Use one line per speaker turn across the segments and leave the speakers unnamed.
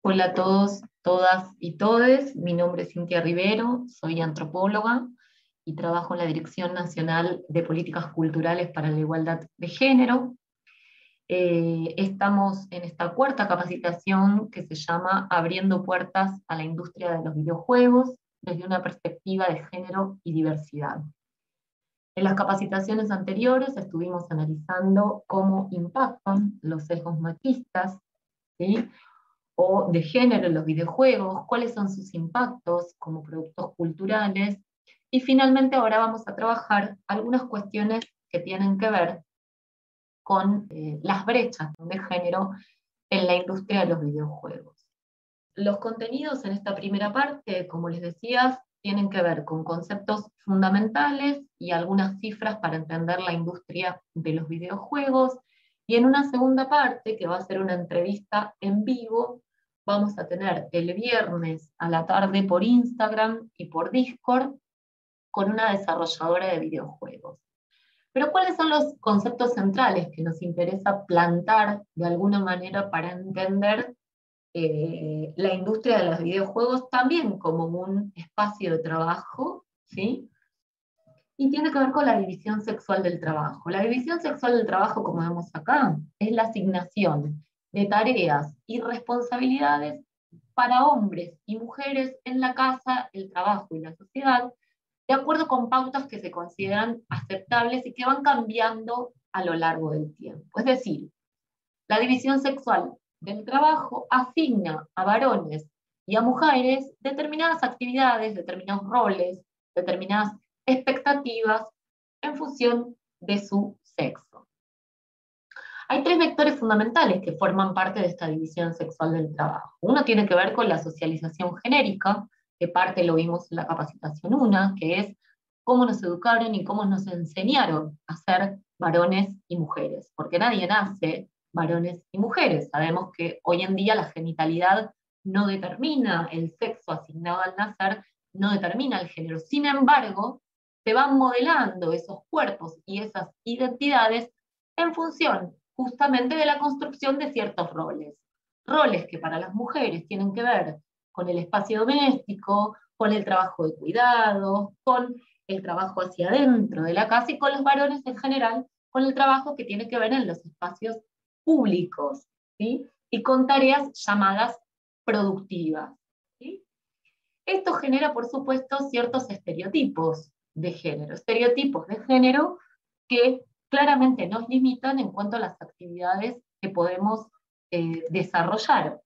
Hola a todos, todas y todes. Mi nombre es Cintia Rivero, soy antropóloga y trabajo en la Dirección Nacional de Políticas Culturales para la Igualdad de Género. Estamos en esta cuarta capacitación que se llama Abriendo puertas a la industria de los videojuegos desde una perspectiva de género y diversidad. En las capacitaciones anteriores estuvimos analizando cómo impactan los sesgos machistas, ¿sí?, o de género en los videojuegos, cuáles son sus impactos como productos culturales, y finalmente ahora vamos a trabajar algunas cuestiones que tienen que ver con las brechas de género en la industria de los videojuegos. Los contenidos en esta primera parte, como les decía, tienen que ver con conceptos fundamentales y algunas cifras para entender la industria de los videojuegos. Y en una segunda parte, que va a ser una entrevista en vivo, vamos a tener el viernes a la tarde por Instagram y por Discord con una desarrolladora de videojuegos. Pero ¿cuáles son los conceptos centrales que nos interesa plantar de alguna manera para entender la industria de los videojuegos también como un espacio de trabajo, ¿sí? Y tiene que ver con la división sexual del trabajo. La división sexual del trabajo, como vemos acá, es la asignación de tareas y responsabilidades para hombres y mujeres en la casa, el trabajo y la sociedad, de acuerdo con pautas que se consideran aceptables y que van cambiando a lo largo del tiempo. Es decir, la división sexual del trabajo asigna a varones y a mujeres determinadas actividades, determinados roles, determinadas expectativas en función de su sexo. Hay tres vectores fundamentales que forman parte de esta división sexual del trabajo. Uno tiene que ver con la socialización genérica, que parte lo vimos en la capacitación 1, que es cómo nos educaron y cómo nos enseñaron a ser varones y mujeres, porque nadie nace varones y mujeres. Sabemos que hoy en día la genitalidad no determina el sexo asignado al nacer, no determina el género. Sin embargo, se van modelando esos cuerpos y esas identidades en función justamente de la construcción de ciertos roles. Roles que para las mujeres tienen que ver con el espacio doméstico, con el trabajo de cuidado, con el trabajo hacia adentro de la casa, y con los varones en general, con el trabajo que tiene que ver en los espacios públicos, ¿sí?, y con tareas llamadas productivas, ¿sí? Esto genera, por supuesto, ciertos estereotipos de género que claramente nos limitan en cuanto a las actividades que podemos desarrollar,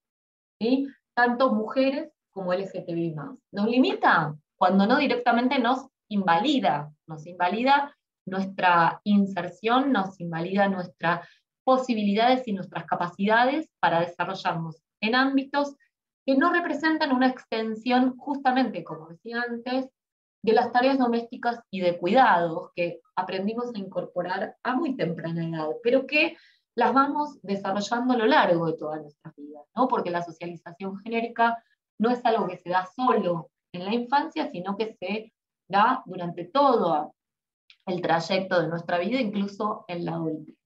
¿sí?, tanto mujeres como LGTBI+. Nos limita cuando no directamente nos invalida nuestra inserción, nos invalida nuestras posibilidades y nuestras capacidades para desarrollarnos en ámbitos que no representan una extensión, justamente, como decía antes, de las tareas domésticas y de cuidados que aprendimos a incorporar a muy temprana edad, pero que las vamos desarrollando a lo largo de todas nuestras vidas, ¿no? Porque la socialización genérica no es algo que se da solo en la infancia, sino que se da durante todo el trayecto de nuestra vida, incluso en la adultez.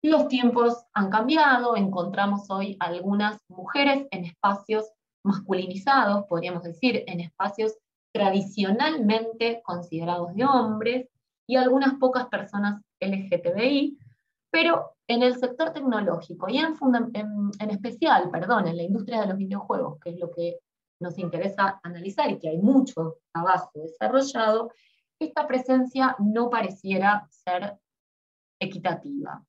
Los tiempos han cambiado, encontramos hoy algunas mujeres en espacios masculinizados, podríamos decir, en espacios tradicionalmente considerados de hombres, y algunas pocas personas LGTBI, pero en el sector tecnológico y en especial, perdón, en la industria de los videojuegos, que es lo que nos interesa analizar y que hay mucho trabajo desarrollado, esta presencia no pareciera ser equitativa.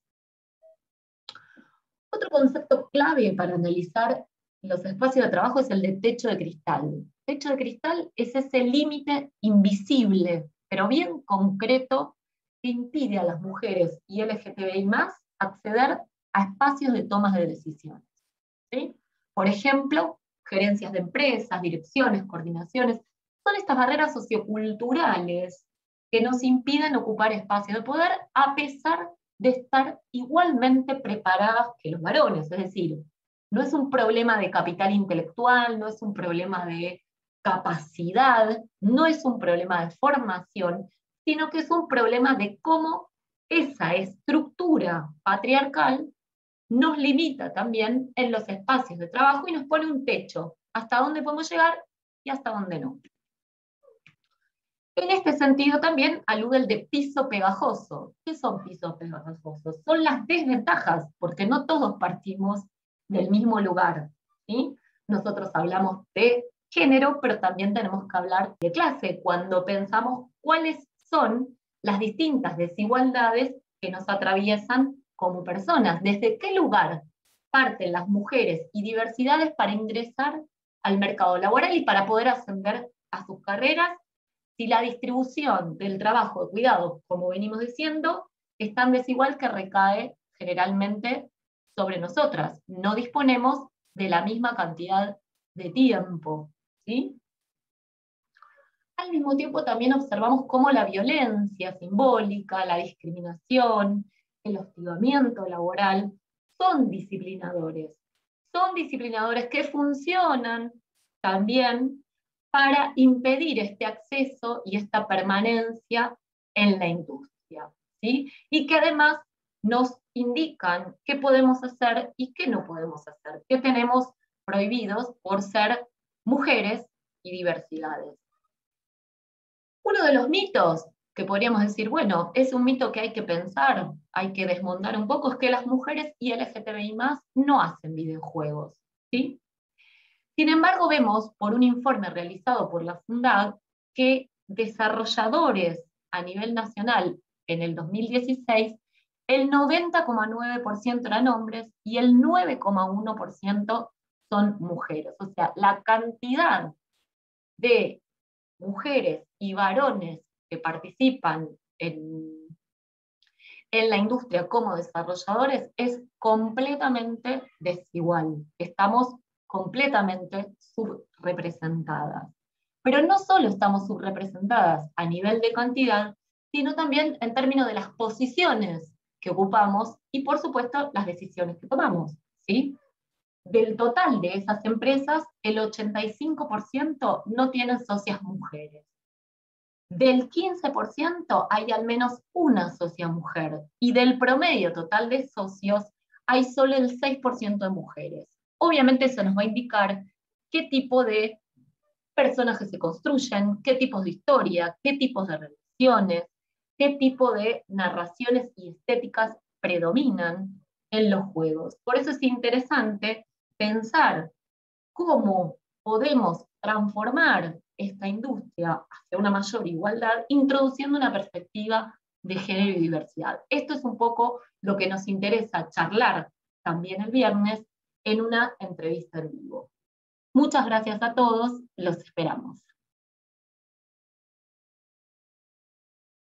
Otro concepto clave para analizar los espacios de trabajo es el de techo de cristal. Techo de cristal es ese límite invisible, pero bien concreto, que impide a las mujeres y LGTBI+ acceder a espacios de tomas de decisiones, ¿sí? Por ejemplo, gerencias de empresas, direcciones, coordinaciones. Son estas barreras socioculturales que nos impiden ocupar espacios de poder a pesar de estar igualmente preparadas que los varones. Es decir, no es un problema de capital intelectual, no es un problema de capacidad, no es un problema de formación, sino que es un problema de cómo esa estructura patriarcal nos limita también en los espacios de trabajo y nos pone un techo, hasta dónde podemos llegar y hasta dónde no. En este sentido también alude el de piso pegajoso. ¿Qué son pisos pegajosos? Son las desventajas, porque no todos partimos del mismo lugar, ¿sí? Nosotros hablamos de género, pero también tenemos que hablar de clase, cuando pensamos cuáles son las distintas desigualdades que nos atraviesan como personas. ¿Desde qué lugar parten las mujeres y diversidades para ingresar al mercado laboral y para poder ascender a sus carreras? Si la distribución del trabajo de cuidado, como venimos diciendo, es tan desigual que recae generalmente sobre nosotras. No disponemos de la misma cantidad de tiempo, ¿sí? Al mismo tiempo también observamos cómo la violencia simbólica, la discriminación, el hostigamiento laboral son disciplinadores. Son disciplinadores que funcionan también para impedir este acceso y esta permanencia en la industria, ¿sí? Y que además nos indican qué podemos hacer y qué no podemos hacer, qué tenemos prohibidos por ser mujeres y diversidades. Uno de los mitos que podríamos decir, bueno, es un mito que hay que pensar, hay que desmontar un poco, es que las mujeres y LGTBI+ no hacen videojuegos, ¿sí? Sin embargo, vemos por un informe realizado por la Fundad que desarrolladores a nivel nacional en el 2016, el 90,9% eran hombres y el 9,1% son mujeres. O sea, la cantidad de mujeres y varones que participan en la industria como desarrolladores es completamente desigual. Estamos completamente subrepresentadas. Pero no solo estamos subrepresentadas a nivel de cantidad, sino también en términos de las posiciones que ocupamos y, por supuesto, las decisiones que tomamos, ¿sí? Del total de esas empresas, el 85% no tienen socias mujeres. Del 15% hay al menos una socia mujer y del promedio total de socios hay solo el 6% de mujeres. Obviamente eso nos va a indicar qué tipo de personajes se construyen, qué tipos de historia, qué tipos de relaciones, qué tipo de narraciones y estéticas predominan en los juegos. Por eso es interesante pensar cómo podemos transformar esta industria hacia una mayor igualdad, introduciendo una perspectiva de género y diversidad. Esto es un poco lo que nos interesa charlar también el viernes en una entrevista en vivo. Muchas gracias a todos, los esperamos.